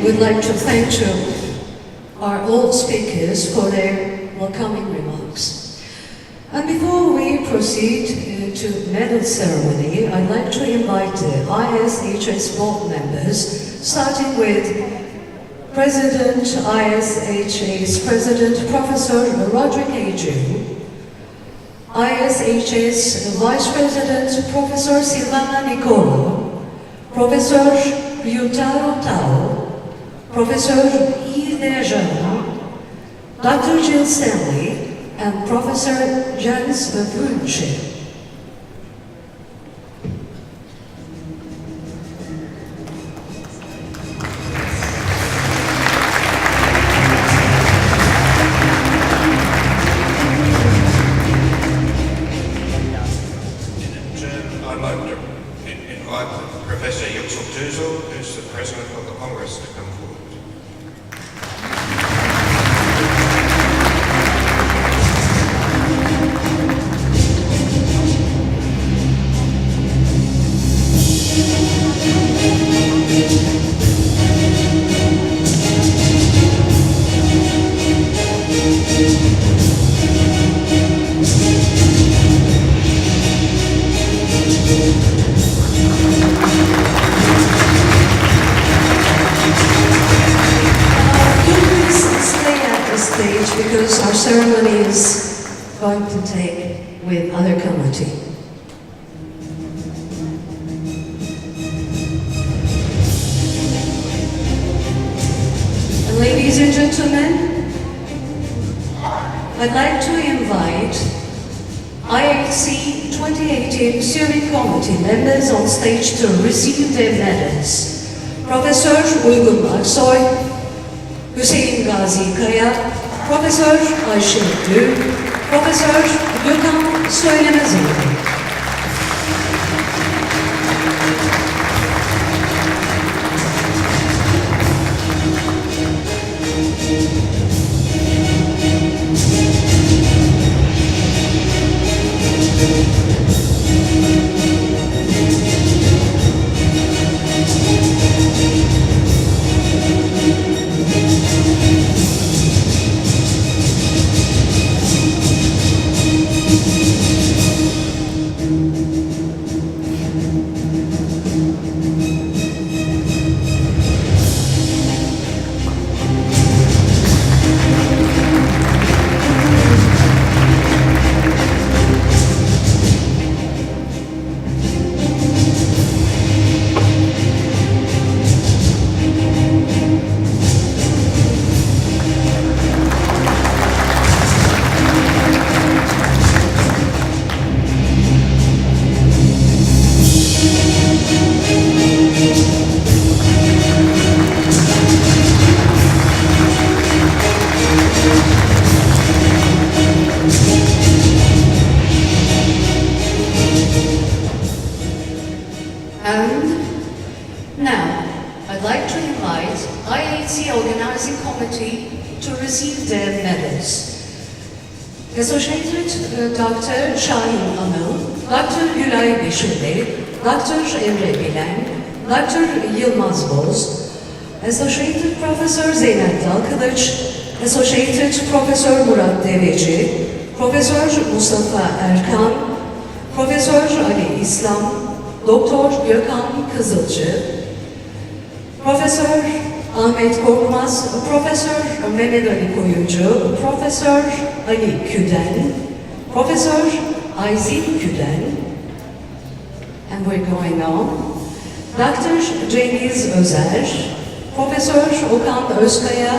would like to thank all speakers for their welcoming remarks. And before we proceed to medal ceremony, I'd like to invite the ISHS board members, starting with President ISHS President Professor Roderick Aju, ISHS Vice President Professor Silvana Nicolo, Professor Ryutaro Tao, Professor Yves Dejean, Dr. Jill Stanley, and Professor Jens Brunche. Who's the President of the Congress, to come forward. Because our ceremony is going to take with other committee. And ladies and gentlemen, I'd like to invite IHC 2018 Steering Committee members on stage to receive their medals. Professor Uygun Aksoy, Hüseyin Gazi Kaya, Profesör Ayşe Gül, Profesör Gökhan Söylemezoğlu. Associated Dr. Şahin Anıl, Dr. Gülay Beşirli, Dr. Emre Bilen, Dr. Yılmaz Boz, Associated Professor Zeynep Dalkılıç, Associated Professor Murat Deveci, Professor Mustafa Erkan, Professor Ali İslam, Doktor Gökhan Kızılcı, Professor Ahmet Korkmaz, Professor Mehmet Ali Koyuncu, Professor Ali Küden, Professor Ayzin Küden, and we're going on, Dr. Cengiz Özer, Professor Okan Özkaya,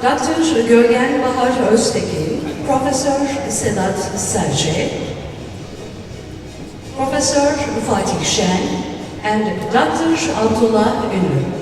Dr. Gölgen Bahar Öztekin, Professor Sedat Serce, Professor Fatih Şen, and Dr. Abdullah Ünlü.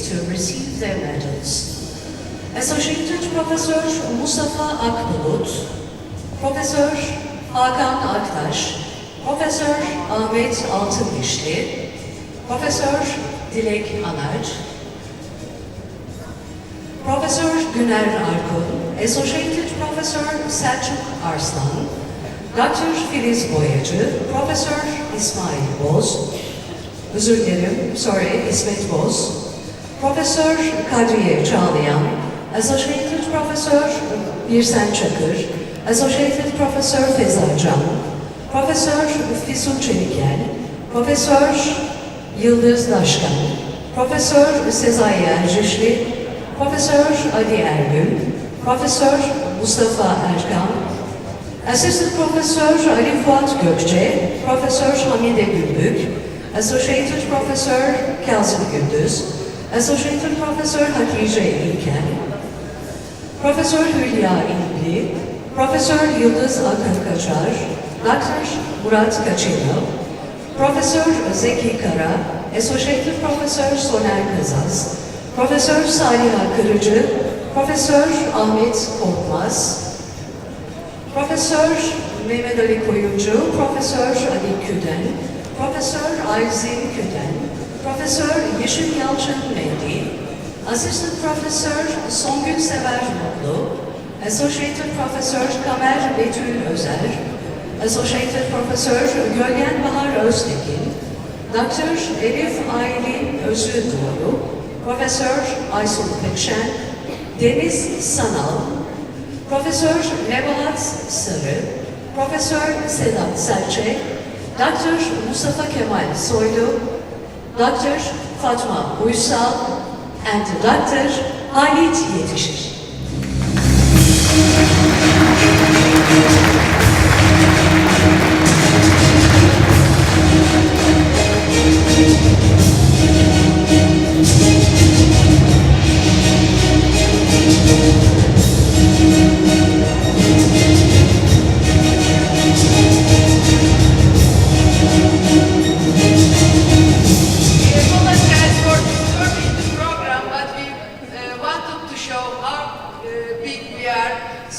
candidates to receive their medals. Associated Professor Mustafa Akbulut, Professor Hakan Aktaş, Professor Ahmet Altındişli, Professor Dilek Anaç, Professor Güner Arkun, Associated Professor Selçuk Arslan, Dr. Filiz Boyacı, Professor İsmail Boz, özür dilerim, İsmet Boz, Professor Kadriye Çağlayan, Associated Professor Birsen Çakır, Associated Professor Feza Can, Professor Füsun Çelikel, Professor Yıldız Daşkan, Professor Sezai Ercişli, Professor Ali Ergün, Professor Mustafa Erkan, Assistant Professor Ali Fuat Gökçe, Professor Hamide Gülbük, Associated Professor Kazım Gündüz, Associated Professor Hatice İlken, Professor Hülya İlbi, Professor Yıldız Akın Kaçar, Dr. Murat Kaçino, Professor Zeki Kara, Associated Professor Soner Kazaz, Professor Saliha Kırıcı, Professor Ahmet Korkmaz, Professor Mehmet Ali Koyuncu, Professor Ali Küden, Professor Ayzin Küden, Professor Yeşim Yalçın Mehdi, Assistant Professor Songül Sever Mutlu, Associated Professor Kamer Betül Özer, Associated Professor Gölgen Bahar Öztekin, Dr. Elif Aylin Özüdoğru, Professor Aysun Pekşen, Deniz Sanal, Professor Nebahat Sarı, Professor Sedat Serçe, Dr. Mustafa Kemal Soylu, Dr. Fatma Uysal, and Dr. Halit Yetişir.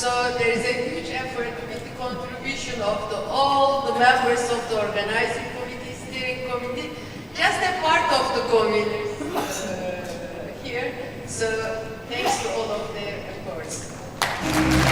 So there is a huge effort with the contribution of all the members of the organizing committee, steering committee, just a part of the committee here. So thanks to all of their efforts.